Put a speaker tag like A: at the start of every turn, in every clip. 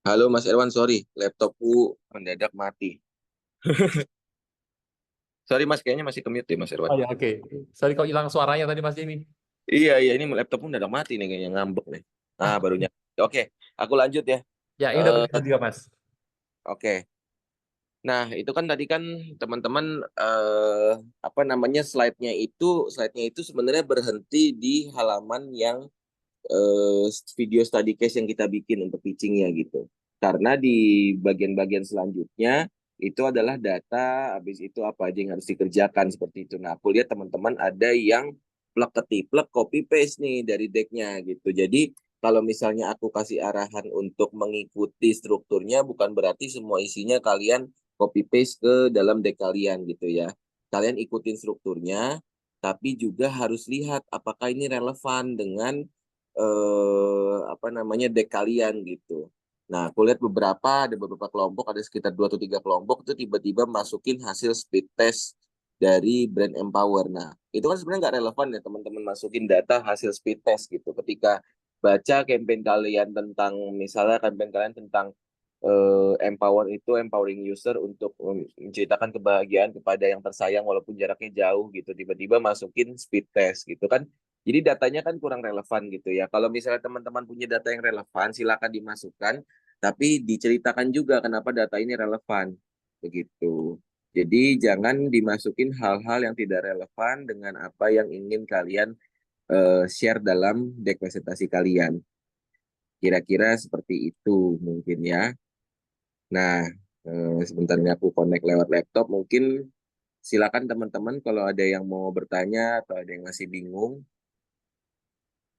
A: Halo Mas Erwan, sorry, laptopku mendadak mati. Sorry Mas, kayaknya masih ke-mute ya Mas Erwan.
B: Oh ya, oke. Sorry kok hilang suaranya tadi Mas Jimmy.
A: Iya, iya, ini laptopku mendadak mati nih, kayaknya ngambek nih. Ah, barunya. Oke, aku lanjut ya.
B: Ya, ini udah
A: Eh,
B: kedengeran juga Mas.
A: oke. Nah, itu kan tadi kan teman-teman apa namanya slide-nya itu sebenarnya berhenti di halaman yang eh, video study case yang kita bikin untuk pitchingnya gitu. Karena di bagian-bagian selanjutnya itu adalah data, habis itu apa aja yang harus dikerjakan seperti itu. Nah, aku lihat teman-teman ada yang plek ketiplek copy paste nih dari decknya gitu. Jadi kalau misalnya aku kasih arahan untuk mengikuti strukturnya, bukan berarti semua isinya kalian copy paste ke dalam deck kalian gitu ya. Kalian ikutin strukturnya, tapi juga harus lihat apakah ini relevan dengan apa namanya deck kalian gitu. Nah, aku lihat ada beberapa kelompok, ada sekitar 2 atau 3 kelompok itu tiba-tiba masukin hasil speed test dari brand Empower. Nah, itu kan sebenarnya nggak relevan ya teman-teman masukin data hasil speed test gitu. Ketika baca campaign kalian tentang, misalnya campaign kalian tentang Empower itu empowering user untuk menceritakan kebahagiaan kepada yang tersayang walaupun jaraknya jauh gitu. Tiba-tiba masukin speed test gitu kan. Jadi datanya kan kurang relevan gitu ya. Kalau misalnya teman-teman punya data yang relevan, silakan dimasukkan, tapi diceritakan juga kenapa data ini relevan. Begitu. Jadi jangan dimasukin hal-hal yang tidak relevan dengan apa yang ingin kalian share dalam deck presentasi kalian. Kira-kira seperti itu mungkin ya. Nah, sebentar ini aku connect lewat laptop. Mungkin silakan teman-teman kalau ada yang mau bertanya atau ada yang masih bingung,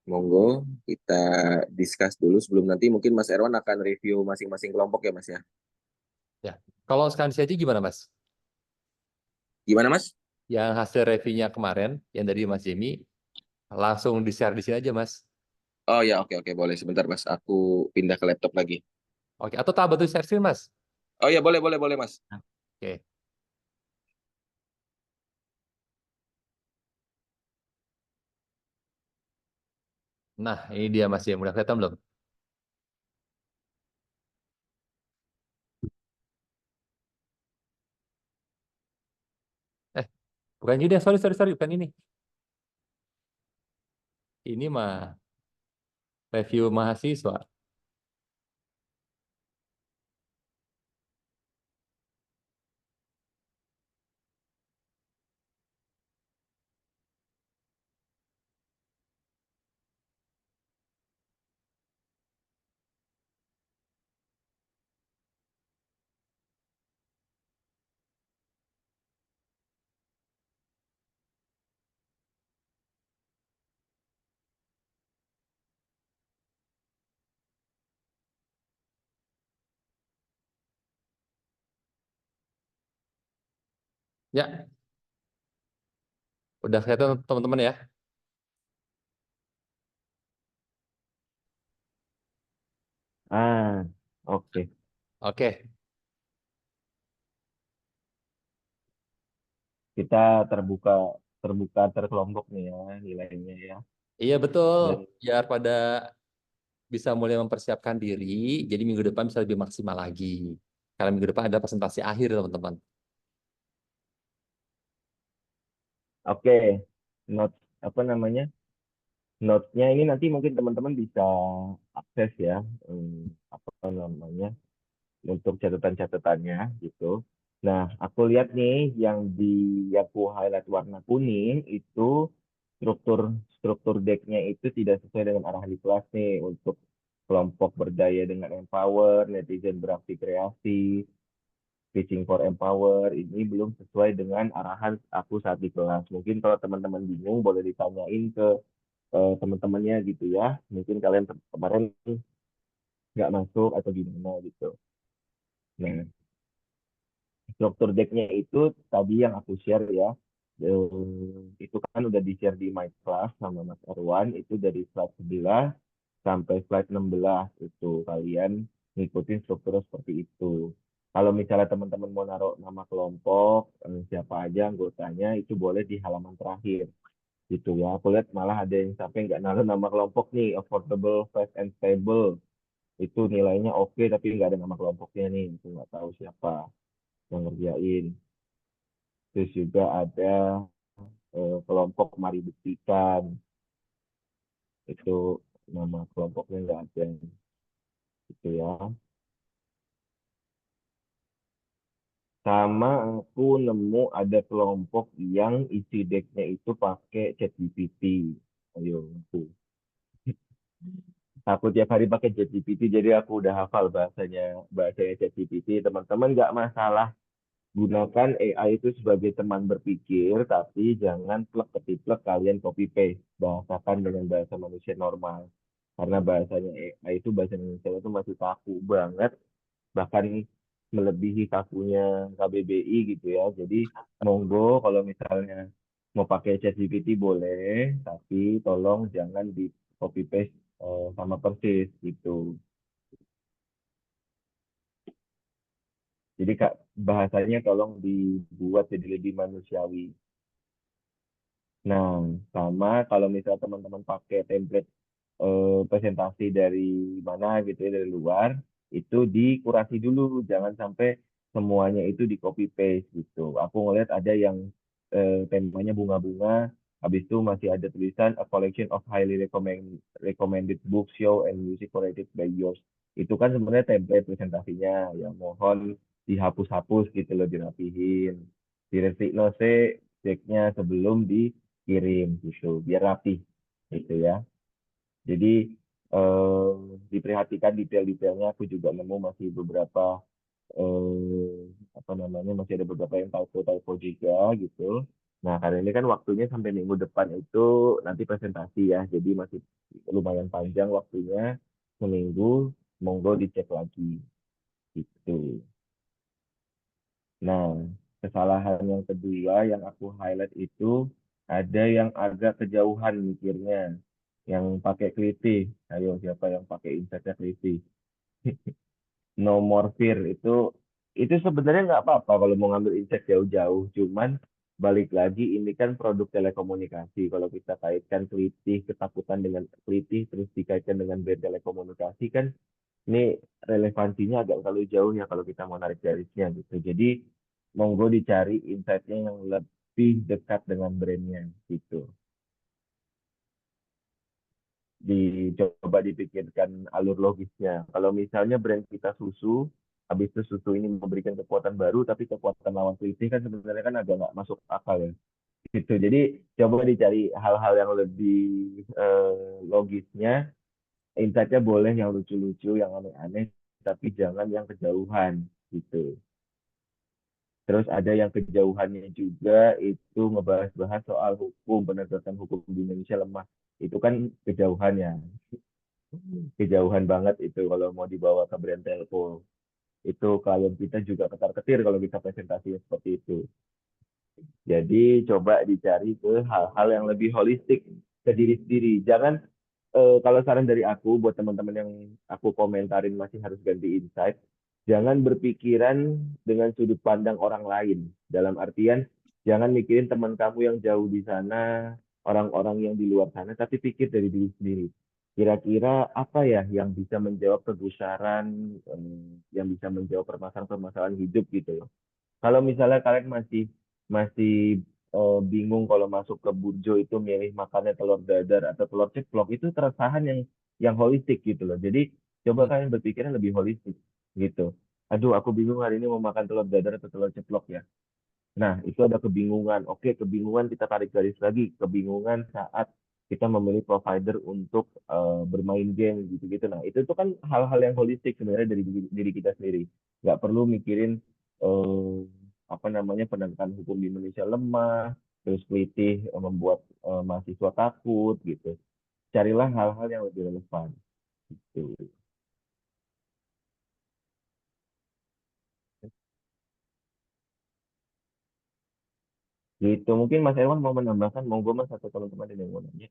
A: monggo kita discuss dulu sebelum nanti mungkin Mas Erwan akan review masing-masing kelompok ya Mas ya.
B: Ya. Kalau sekarang aja gimana Mas?
A: Gimana Mas?
B: Yang hasil reviewnya kemarin, yang dari Mas Jimmy, langsung di-share di sini aja Mas.
A: Oh ya, oke, oke, boleh sebentar Mas. Aku pindah ke laptop lagi.
B: Oke, atau tak bantu share screen Mas?
A: Oh ya, boleh, boleh, boleh Mas.
B: Oke. Nah, ini dia Mas Jimmy. Udah kelihatan belum? Eh, bukan gini ya. Sorry, sorry, sorry. Bukan ini. Ini mah review mahasiswa. Ya, udah kelihatan teman-teman ya.
C: Ah, oke.
B: Oke.
C: Kita terbuka terbuka terkelompok nih ya nilainya ya.
B: Iya betul.
C: Dan
B: Biar pada bisa mulai mempersiapkan diri, jadi minggu depan bisa lebih maksimal lagi. Karena minggu depan ada presentasi akhir, teman-teman.
C: oke, notes apa namanya? Notes-nya ini nanti mungkin teman-teman bisa akses ya, apa namanya? Untuk catatan-catatannya gitu. Nah, aku lihat nih yang aku highlight warna kuning itu struktur struktur deck-nya itu tidak sesuai dengan arahan di kelas nih untuk kelompok berdaya dengan empower, netizen beraksi kreasi, pitching for empower ini belum sesuai dengan arahan aku saat di kelas. Mungkin kalau teman-teman bingung boleh ditanyain ke teman-temannya gitu ya. Mungkin kalian kemarin nggak masuk atau gimana gitu. Nah, struktur decknya itu tadi yang aku share ya. Itu kan udah di-share di my class sama Mas Erwan. Itu dari slide 11 sampai slide 16. Itu kalian ngikutin struktur seperti itu. Kalau misalnya teman-teman mau naruh nama kelompok, siapa aja anggotanya, itu boleh di halaman terakhir. Gitu ya. Aku lihat malah ada yang sampai nggak naruh nama kelompok nih, affordable, fast and stable. itu nilainya oke tapi nggak ada nama kelompoknya nih, itu nggak tahu siapa yang ngerjain. Terus juga ada kelompok mari buktikan, itu nama kelompoknya nggak ada gitu ya. Sama aku nemu ada kelompok yang isi decknya itu pakai ChatGPT. Ayo, aku tiap hari pakai ChatGPT, jadi aku udah hafal bahasanya ChatGPT. Teman-teman nggak masalah gunakan AI itu sebagai teman berpikir, tapi jangan plek ketiplek kalian copy paste, bahasakan dengan bahasa manusia normal. Karena bahasanya AI itu bahasa Indonesia itu masih kaku banget, bahkan melebihi kakunya KBBI gitu ya. Jadi monggo kalau misalnya mau pakai ChatGPT boleh, tapi tolong jangan di copy paste sama persis gitu. Jadi Kak, bahasanya tolong dibuat jadi lebih manusiawi. Nah, sama kalau misal teman-teman pakai template presentasi dari mana gitu ya, dari luar, itu dikurasi dulu, jangan sampai semuanya itu di copy paste gitu. Aku ngeliat ada yang temanya bunga-bunga, habis itu masih ada tulisan a collection of highly recommended books, show and music created by yours. Itu kan sebenarnya template presentasinya, ya mohon dihapus-hapus gitu loh, dirapihin. Diresik ceknya sebelum dikirim gitu, biar rapi gitu ya. Jadi eh, diperhatikan detail-detailnya. Aku juga nemu masih beberapa apa namanya, masih ada beberapa yang typo-typo juga gitu. Nah, karena ini kan waktunya sampai minggu depan itu nanti presentasi ya, jadi masih lumayan panjang waktunya, seminggu. Monggo dicek lagi gitu. Nah, kesalahan yang kedua yang aku highlight itu ada yang agak kejauhan mikirnya, yang pakai kelitih. Ayo, siapa yang pakai insightnya kelitih? No more fear itu sebenarnya nggak apa-apa kalau mau ngambil insight jauh-jauh. Cuman balik lagi ini kan produk telekomunikasi. Kalau kita kaitkan kelitih, ketakutan dengan kelitih, terus dikaitkan dengan brand telekomunikasi kan ini relevansinya agak terlalu jauh ya kalau kita mau narik garisnya gitu. Jadi monggo dicari insight-nya yang lebih dekat dengan brandnya gitu. Dicoba dipikirkan alur logisnya. Kalau misalnya brand kita susu, habis itu susu ini memberikan kekuatan baru, tapi kekuatan lawan selisih kan sebenarnya kan agak nggak masuk akal ya. Gitu. Jadi coba dicari hal-hal yang lebih logisnya. Insight-nya boleh yang lucu-lucu, yang aneh-aneh, tapi jangan yang kejauhan gitu. Terus ada yang kejauhannya juga itu ngebahas-bahas soal hukum, penegakan hukum di Indonesia lemah. Itu kan kejauhannya. Kejauhan banget itu kalau mau dibawa ke brand telco. Itu klien kita juga ketar-ketir kalau kita presentasinya seperti itu. Jadi coba dicari ke hal-hal yang lebih holistik ke diri sendiri. Jangan kalau saran dari aku buat teman-teman yang aku komentarin masih harus ganti insight, jangan berpikiran dengan sudut pandang orang lain. Dalam artian jangan mikirin teman kamu yang jauh di sana, orang-orang yang di luar sana, tapi pikir dari diri sendiri. Kira-kira apa ya yang bisa menjawab kegusaran, yang bisa menjawab permasalahan-permasalahan hidup gitu loh. Kalau misalnya kalian masih masih bingung kalau masuk ke Burjo itu milih makannya telur dadar atau telur ceplok, itu keresahan yang holistik gitu loh. Jadi coba
B: Hmm.
C: kalian berpikirnya lebih holistik gitu. Aduh, aku bingung hari ini mau makan telur dadar atau telur ceplok ya. Nah, itu ada kebingungan. Oke, kebingungan kita tarik garis lagi. Kebingungan saat kita memilih provider untuk bermain game gitu-gitu. Nah, itu tuh kan hal-hal yang holistik sebenarnya dari diri kita sendiri. Nggak perlu mikirin eh, apa namanya, penegakan hukum di Indonesia lemah, terus pelitih membuat mahasiswa takut gitu. Carilah hal-hal yang lebih relevan. Gitu. Gitu. Mungkin Mas Erwan mau menambahkan, monggo Mas, atau teman-teman ada yang mau nanya.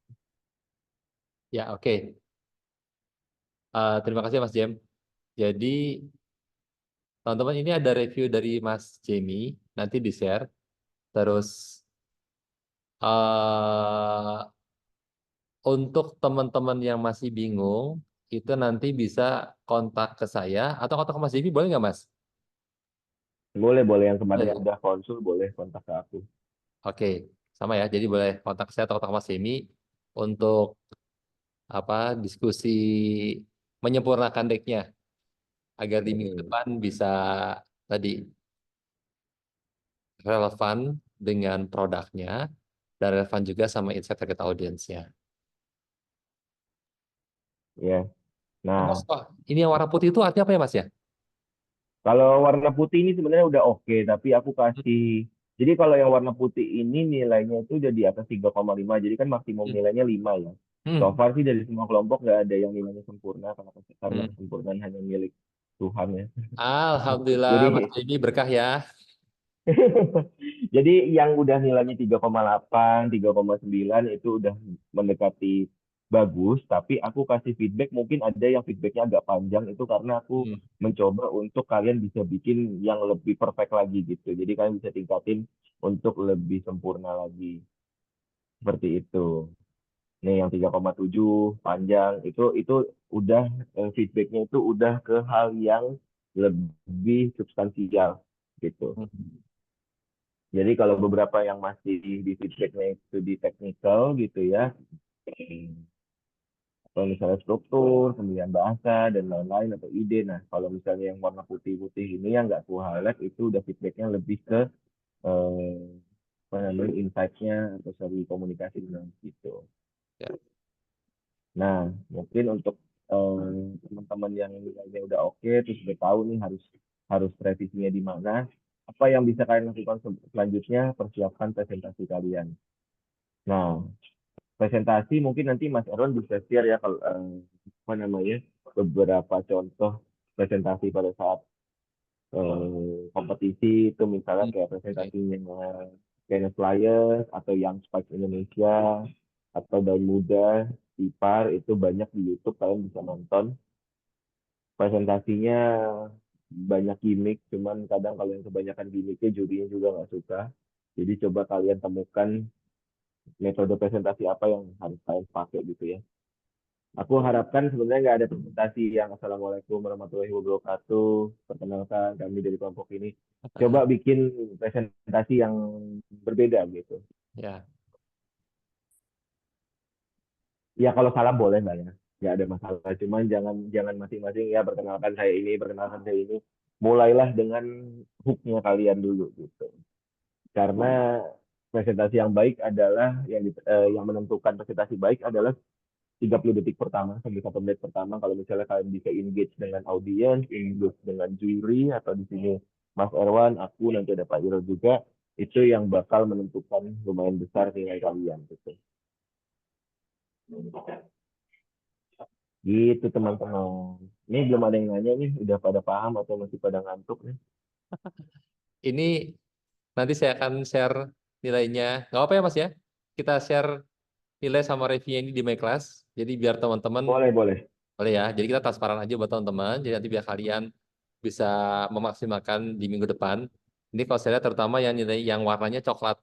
B: Ya, oke. Terima kasih Mas Jem. Jadi, teman-teman ini ada review dari Mas Jamie, nanti di-share. Terus, untuk teman-teman yang masih bingung, itu nanti bisa kontak ke saya atau kontak ke Mas Devi boleh nggak Mas?
C: Boleh, boleh. Yang
B: Boleh
C: kemarin
B: ya?
C: udah konsul, boleh kontak ke aku.
B: Oke, sama ya. Jadi boleh kontak saya atau kontak Mas Demi untuk apa diskusi menyempurnakan decknya agar di minggu
C: Mm-mm.
B: depan bisa tadi relevan dengan produknya dan relevan juga sama insight target audiensnya.
C: Ya.
B: Oh,
C: Nah,
B: Mas, oh, ini yang warna putih itu artinya apa ya Mas ya?
C: kalau warna putih ini sebenarnya udah oke, tapi aku kasih. Jadi kalau yang warna putih ini nilainya itu udah di atas 3,5. Jadi kan maksimum
B: Hmm.
C: nilainya 5 ya. So
B: Hmm.
C: far sih dari semua kelompok nggak ada yang nilainya sempurna karena
B: Hmm.
C: kesempurnaan hanya milik Tuhan ya.
B: Alhamdulillah Mas
C: Jadi
B: Demi berkah ya.
C: jadi yang udah nilainya 3,8, 3,9 itu udah mendekati bagus, tapi aku kasih feedback mungkin ada yang feedbacknya agak panjang itu karena aku
B: Hmm.
C: mencoba untuk kalian bisa bikin yang lebih perfect lagi gitu. Jadi kalian bisa tingkatin untuk lebih sempurna lagi. Seperti itu. Nih yang 3,7 panjang itu udah feedbacknya itu udah ke hal yang lebih substansial gitu.
B: Hmm.
C: Jadi kalau beberapa yang masih di feedbacknya itu di technical gitu ya, kalau misalnya struktur, pemilihan bahasa dan lain-lain atau ide. Nah, kalau misalnya yang warna putih-putih ini yang nggak aku highlight itu udah feedbacknya lebih ke eh, apa namanya insight-nya atau strategi komunikasi dengan gitu.
B: Ya.
C: Nah, mungkin untuk teman-teman yang nilainya udah oke, terus udah tahu nih harus harus revisinya di mana, apa yang bisa kalian lakukan selanjutnya, persiapkan presentasi kalian. Nah, presentasi mungkin nanti Mas Erwan bisa share ya kalau apa namanya beberapa contoh presentasi pada saat kompetisi itu misalnya
B: Hmm.
C: kayak
B: Oke.
C: presentasinya Kenneth Flyers atau Young Spikes Indonesia atau Daun Muda Ipar itu banyak di YouTube kalian bisa nonton presentasinya banyak gimmick cuman kadang kalau yang kebanyakan gimmicknya jurinya juga nggak suka jadi coba kalian temukan metode presentasi apa yang harus kalian pakai gitu ya. Aku harapkan sebenarnya nggak ada presentasi yang Assalamualaikum warahmatullahi wabarakatuh. Perkenalkan kami dari kelompok ini. Coba bikin presentasi yang berbeda gitu.
B: Ya.
C: Ya kalau salah boleh lah ya. Nggak ada masalah. Cuman jangan jangan masing-masing ya perkenalkan saya ini, perkenalkan saya ini. Mulailah dengan hooknya kalian dulu gitu. Karena presentasi yang baik adalah yang menentukan presentasi baik adalah 30 detik pertama sampai 1 menit pertama kalau misalnya kalian bisa engage dengan audiens, engage dengan juri atau di sini Mas Erwan, aku nanti ada Pak Iro juga, itu yang bakal menentukan lumayan besar nilai kalian gitu. Gitu teman-teman. Ini belum ada yang nanya nih, udah pada paham atau masih pada ngantuk nih?
B: Ini nanti saya akan share nilainya. Nggak apa ya Mas ya? Kita share nilai sama reviewnya ini di my class. Jadi biar teman-teman
C: Boleh, boleh.
B: boleh ya. Jadi kita transparan aja buat teman-teman. Jadi nanti biar kalian bisa memaksimalkan di minggu depan. Ini kalau saya lihat terutama yang nilai yang warnanya coklat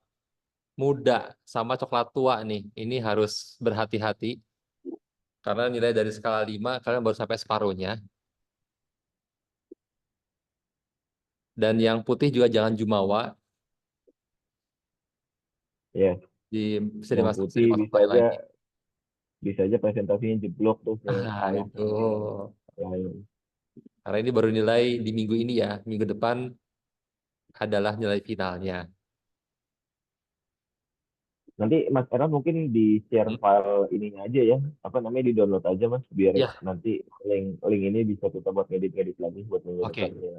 B: muda sama coklat tua nih. Ini harus berhati-hati karena nilai dari skala 5 kalian baru sampai separuhnya. Dan yang putih juga jangan jumawa.
C: Ya,
B: Di, bisa
C: yang
B: dimasak, bisa
C: putih
B: dikotak lagi.
C: bisa aja presentasinya jeblok tuh
B: Ah,
C: kalah
B: itu.
C: sama yang lain.
B: Karena ini baru nilai di minggu ini ya. Minggu depan adalah nilai finalnya.
C: Nanti Mas Era mungkin di share
B: Hmm?
C: file ininya aja ya, apa namanya di download aja Mas, biar
B: Ya,
C: nanti link link ini bisa kita buat ngedit-ngedit lagi buat minggu depan
B: oke.
C: ya.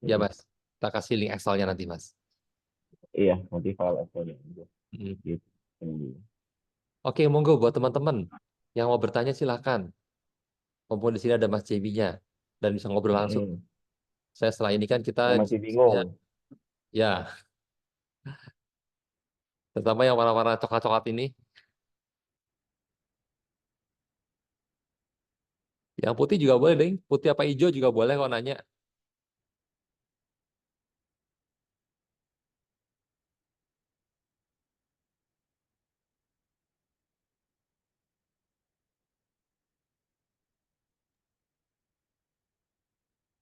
B: Ya,
C: Mm-mm.
B: Mas. Kita kasih link Excel-nya nanti, Mas.
C: Iya, nanti file Excel-nya aja.
B: Hmm.
C: Gitu.
B: Oke, monggo buat teman-teman yang mau bertanya silahkan. Mumpung di sini ada Mas JB-nya dan bisa ngobrol langsung.
C: Mm-mm.
B: Saya setelah ini kan kita
C: Yang masih
B: diskusinya,
C: bingung,
B: ya, terutama yang warna-warna coklat-coklat ini. Yang putih juga boleh, deh. Putih apa hijau juga boleh kalau nanya.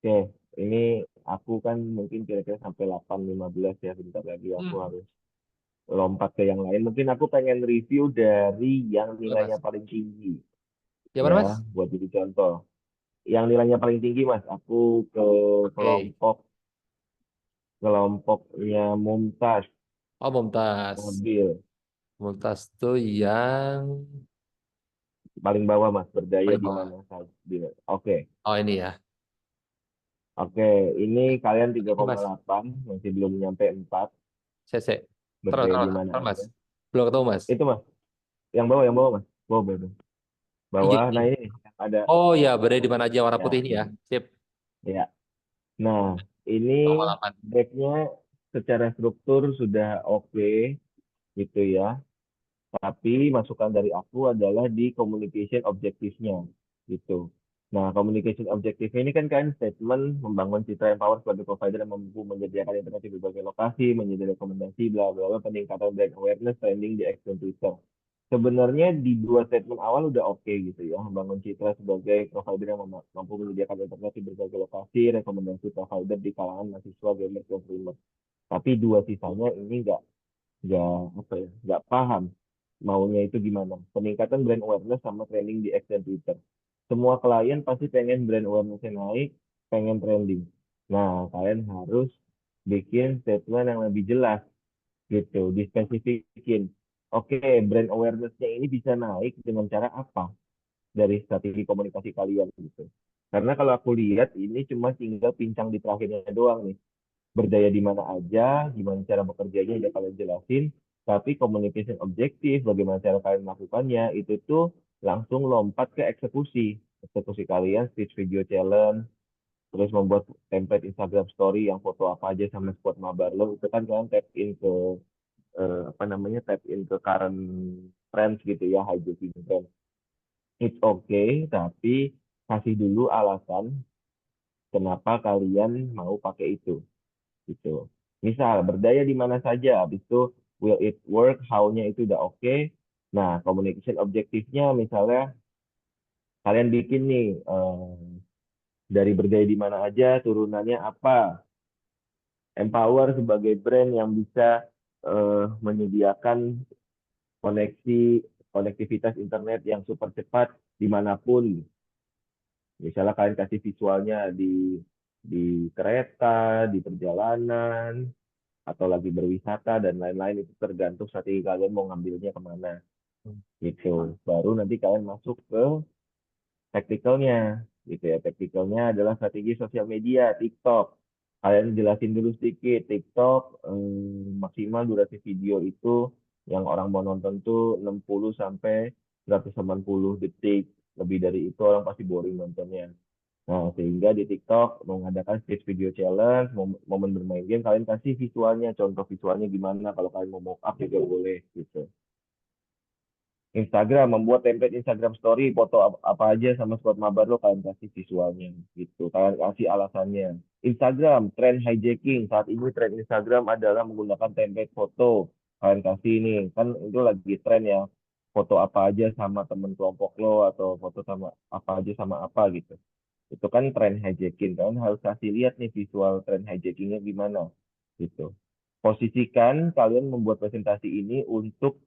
C: Oke, ini aku kan mungkin kira-kira sampai 8:15 ya, bentar lagi aku
B: Hmm,
C: harus lompat ke yang lain. Mungkin aku pengen review dari yang
B: boleh,
C: nilainya
B: Mas.
C: paling tinggi
B: Gimana, Mas?
C: ya, buat jadi contoh. Yang nilainya paling tinggi, Mas, aku ke
B: Oke.
C: kelompok kelompoknya Mumtaz
B: Oh, Mumtaz.
C: mobil
B: Mumtaz tuh yang
C: paling bawah, Mas, berdaya
B: paling
C: di
B: bawah.
C: mana saja. Oke,
B: Oh, ini ya.
C: oke, ini kalian
B: Ini, Mas.
C: 3,8, masih belum nyampe 4,
B: CC. Terus,
C: berdaya
B: terus,
C: di mana
B: terus, Mas.
C: aja.
B: Belum ketemu, Mas.
C: Itu, Mas, yang bawah, Mas. Bawah, bawah.
B: Hijau
C: Bawah,
B: ini.
C: nah ini ada,
B: Oh, ya, berada di mana aja warna putih
C: ya,
B: ini ya. Sip.
C: ya. Nah, ini
B: 0,8.
C: backnya secara struktur sudah oke gitu ya. Tapi masukan dari aku adalah di communication objektifnya gitu. Nah, communication objektif ini kan statement membangun citra yang power sebagai provider yang mampu menyediakan internet di berbagai lokasi, menjadi rekomendasi, bla bla bla, peningkatan brand awareness, trending di akun Twitter. Sebenarnya di dua statement awal udah oke gitu ya, membangun citra sebagai provider yang mampu menyediakan internet di berbagai lokasi, rekomendasi provider di kalangan mahasiswa, gamers, consumer. Tapi dua sisanya ini nggak apa ya, nggak paham maunya itu gimana. Peningkatan brand awareness sama trending di X dan Twitter. Semua klien pasti pengen brand awareness-nya naik, pengen trending. Nah, kalian harus bikin statement yang lebih jelas gitu, dispesifikin. Oke, brand awareness-nya ini bisa naik dengan cara apa dari strategi komunikasi kalian gitu. Karena kalau aku lihat ini cuma tinggal pincang di terakhirnya doang nih, berdaya di mana aja, gimana cara bekerjanya udah kalian jelasin, tapi communication objektif, bagaimana cara kalian melakukannya, itu tuh langsung lompat ke eksekusi. Eksekusi kalian, speech video challenge, terus membuat template Instagram story yang foto apa aja sama spot mabar lo, itu kan kalian tap in ke, apa namanya, tap in ke current trends gitu ya, hijacking trend. It's okay, tapi kasih dulu alasan kenapa kalian mau pakai itu gitu. Misal berdaya di mana saja, habis itu will it work, how-nya itu udah oke. Nah, communication objektifnya misalnya kalian bikin nih, dari berdaya di mana aja, turunannya apa, empower sebagai brand yang bisa menyediakan koneksi konektivitas internet yang super cepat dimanapun. Misalnya kalian kasih visualnya di kereta, di perjalanan, atau lagi berwisata dan lain-lain, itu tergantung strategi kalian mau ngambilnya kemana gitu. Baru nanti kalian masuk ke tacticalnya gitu ya. Tacticalnya adalah strategi sosial media, TikTok. Kalian jelasin dulu sedikit TikTok, maksimal durasi video itu yang orang mau nonton tuh 60 sampai 180 detik. Lebih dari itu orang pasti boring nontonnya. Nah, sehingga di TikTok mengadakan stage video challenge, momen bermain game, kalian kasih visualnya, contoh visualnya gimana, kalau kalian mau mock up juga boleh gitu. Instagram, membuat template Instagram story, foto apa aja sama spot mabar lo, kalian kasih visualnya gitu. Kalian kasih alasannya. Instagram, tren hijacking. Saat ini tren Instagram adalah menggunakan template foto. Kalian kasih ini, kan itu lagi tren ya. Foto apa aja sama temen kelompok lo, atau foto sama apa aja sama apa gitu. Itu kan tren hijacking. Kalian harus kasih lihat nih visual tren hijackingnya gimana gitu. Posisikan kalian membuat presentasi ini untuk,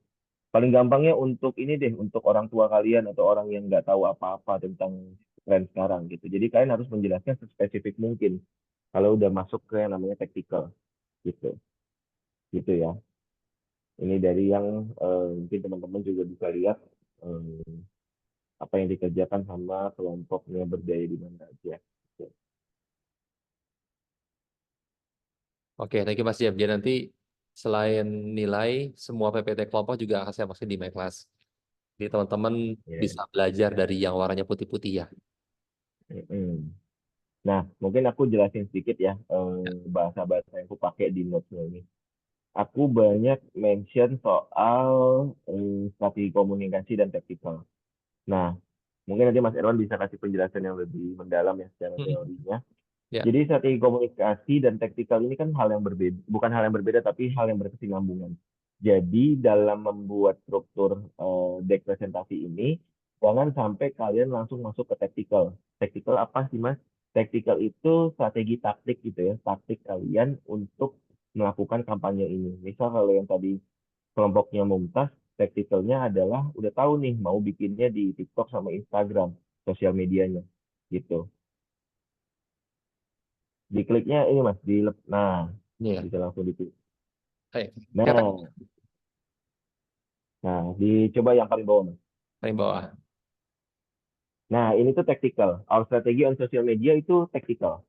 C: paling gampangnya untuk ini deh, untuk orang tua kalian atau orang yang nggak tahu apa-apa tentang tren sekarang gitu. Jadi kalian harus menjelaskan sespesifik mungkin kalau udah masuk ke yang namanya tactical gitu, gitu ya. Ini dari yang mungkin teman-teman juga bisa lihat, eh, apa yang dikerjakan sama kelompoknya berdaya di mana aja. Gitu.
B: Oke, thank you Mas Jam. Jadi nanti selain nilai, semua PPT kelompok juga akan saya masukin di my class. Jadi teman-teman
C: Ya.
B: bisa belajar dari yang warnanya putih-putih ya.
C: Mm-mm. Nah, mungkin aku jelasin sedikit ya, bahasa-bahasa yang aku pakai di notes-nya ini. Aku banyak mention soal strategi komunikasi dan taktikal. Nah, mungkin nanti Mas Erwan bisa kasih penjelasan yang lebih mendalam ya secara
B: Hmm.
C: teorinya.
B: Ya.
C: Jadi strategi komunikasi dan taktikal ini kan hal yang berbeda, bukan hal yang berbeda tapi hal yang berkesinambungan. Jadi dalam membuat struktur deck presentasi ini, jangan sampai kalian langsung masuk ke taktikal. Taktikal apa sih Mas? Tactical itu strategi taktik gitu ya, taktik kalian untuk melakukan kampanye ini. Misal kalau yang tadi kelompoknya Mumtaz, tacticalnya adalah udah tahu nih mau bikinnya di TikTok sama Instagram, sosial medianya gitu. Dikliknya ini Mas, nah
B: Iya.
C: bisa langsung diklik.
B: Kelihatan
C: Nah, nah dicoba yang paling bawah Mas.
B: paling bawah.
C: Nah, ini tuh tactical. Our strategy on social media itu tactical.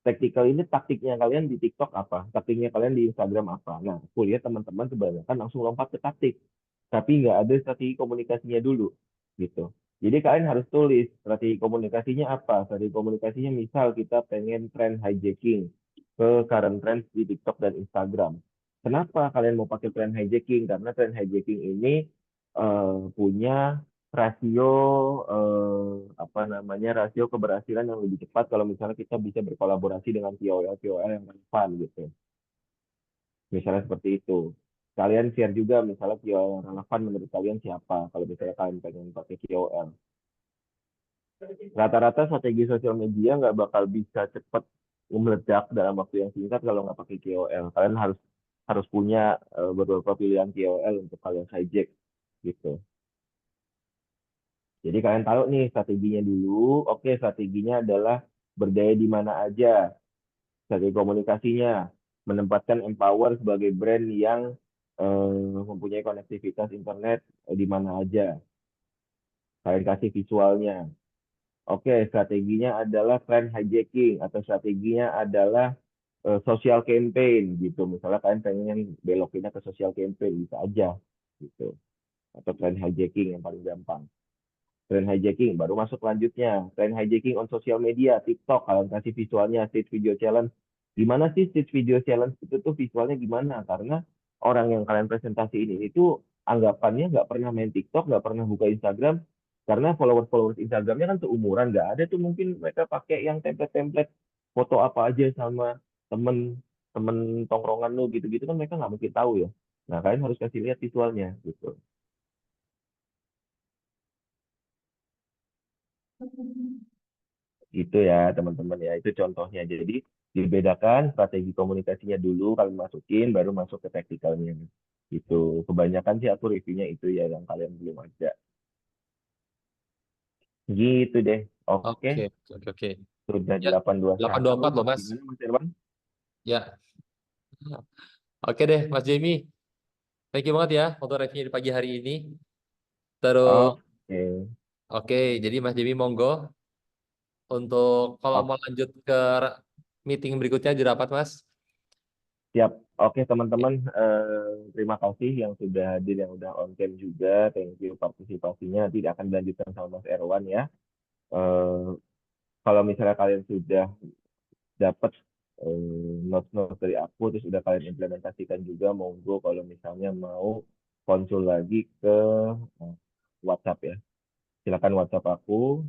C: Tactical ini taktiknya kalian di TikTok apa? Taktiknya kalian di Instagram apa? Nah, aku lihat teman-teman kebanyakan langsung lompat ke taktik. Tapi nggak ada strategi komunikasinya dulu. Gitu. Jadi kalian harus tulis strategi komunikasinya apa. Strategi komunikasinya misal kita pengen tren hijacking ke current trends di TikTok dan Instagram. Kenapa kalian mau pakai tren hijacking? Karena tren hijacking ini punya rasio apa namanya rasio keberhasilan yang lebih cepat kalau misalnya kita bisa berkolaborasi dengan KOL yang relevan gitu. Misalnya seperti itu. Kalian share juga misalnya KOL yang relevan menurut kalian siapa kalau misalnya kalian pengen pakai KOL. Rata-rata strategi sosial media nggak bakal bisa cepat meledak dalam waktu yang singkat kalau nggak pakai KOL. Kalian harus harus punya beberapa pilihan KOL untuk kalian hijack gitu. Jadi kalian tahu nih strateginya dulu. Oke, strateginya adalah berdaya di mana aja. Strategi komunikasinya menempatkan Empower sebagai brand yang mempunyai konektivitas internet di mana aja. Kalian kasih visualnya. Oke, strateginya adalah trend hijacking atau strateginya adalah social campaign gitu. Misalnya kalian pengen belokinnya ke social campaign bisa aja gitu. Atau trend hijacking yang paling gampang. Trend hijacking baru masuk lanjutnya. Trend hijacking on social media, TikTok, kalian kasih visualnya, stage video challenge. Gimana sih stage video challenge itu tuh visualnya gimana? Karena orang yang kalian presentasi ini itu anggapannya nggak pernah main TikTok, nggak pernah buka Instagram, karena followers Instagramnya kan seumuran, nggak ada tuh mungkin mereka pakai yang template-template foto apa aja sama temen temen tongkrongan lu gitu-gitu kan mereka nggak mungkin tahu ya. Nah kalian harus kasih lihat visualnya gitu. Gitu ya teman-teman ya, itu contohnya. Jadi dibedakan strategi komunikasinya dulu kalian masukin, baru masuk ke taktikalnya. Gitu. Kebanyakan sih aku reviewnya itu ya yang kalian belum ada. Gitu deh. Oke,
B: Oke, oke, oke.
C: sudah
B: Ya,
C: 8:21.
B: 8:24 loh, Mas.
C: Gimana Mas Irwan?
B: Ya, oke deh, Mas Jamie. Thank you banget ya untuk review di pagi hari ini. Terus,
C: Oke.
B: oke, jadi Mas Jamie monggo untuk kalau
C: Oke,
B: mau lanjut ke meeting berikutnya di rapat, Mas.
C: siap. Oke teman-teman, terima kasih yang sudah hadir, yang udah on cam juga. Thank you partisipasinya. Nanti akan dilanjutkan sama Mas Erwan ya. Eh, Kalau misalnya kalian sudah dapat notes-notes dari aku terus udah kalian implementasikan juga, monggo kalau misalnya mau konsul lagi ke eh, WhatsApp ya, silakan WhatsApp aku,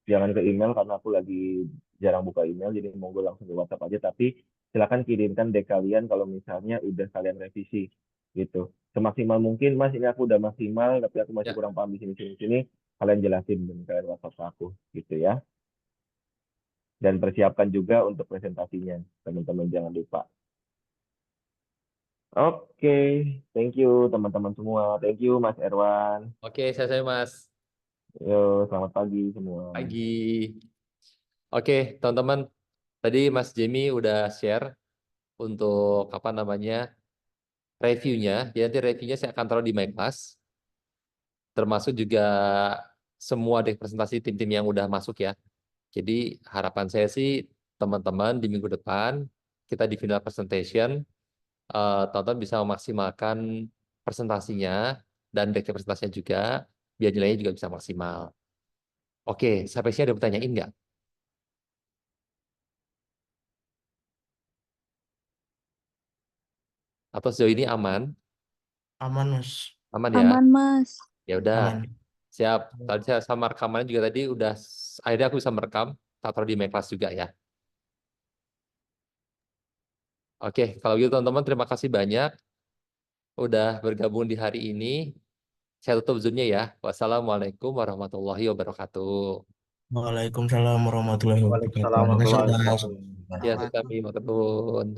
C: jangan ke email karena aku lagi jarang buka email, jadi monggo langsung ke WhatsApp aja, tapi silakan kirimkan deck kalian kalau misalnya udah kalian revisi gitu semaksimal mungkin. Mas ini aku udah maksimal tapi aku masih
B: Ya,
C: kurang paham di sini sini sini, kalian jelasin dan kalian WhatsApp ke aku gitu ya, dan persiapkan juga untuk presentasinya teman-teman, jangan lupa. Oke, thank you teman-teman semua. Thank you Mas Erwan.
B: oke, saya Mas.
C: Yo, selamat pagi semua.
B: Pagi. Oke, teman-teman. Tadi Mas Jamie udah share untuk apa namanya reviewnya. Jadi nanti reviewnya saya akan taruh di My Class. Termasuk juga semua deck presentasi tim-tim yang udah masuk ya. Jadi harapan saya sih teman-teman di minggu depan kita di final presentation teman-teman bisa memaksimalkan presentasinya dan deck presentasinya juga biar nilainya juga bisa maksimal. Oke, sampai sini ada pertanyaan nggak? Atau sejauh ini aman?
D: Aman, Mas.
B: Aman ya?
E: Aman, Mas.
B: Ya udah.
D: Aman.
B: Siap. Tadi saya sama rekamannya juga tadi udah akhirnya aku bisa merekam, tak taruh di My Class juga ya. Oke, kalau gitu teman-teman terima kasih banyak udah bergabung di hari ini. Saya tutup Zoom-nya ya. Wassalamualaikum warahmatullahi wabarakatuh.
D: Waalaikumsalam warahmatullahi wabarakatuh.
E: Waalaikumsalam
D: Makasih
E: warahmatullahi
D: atas.
E: wabarakatuh.
B: Ya, sukami, matur nuwun.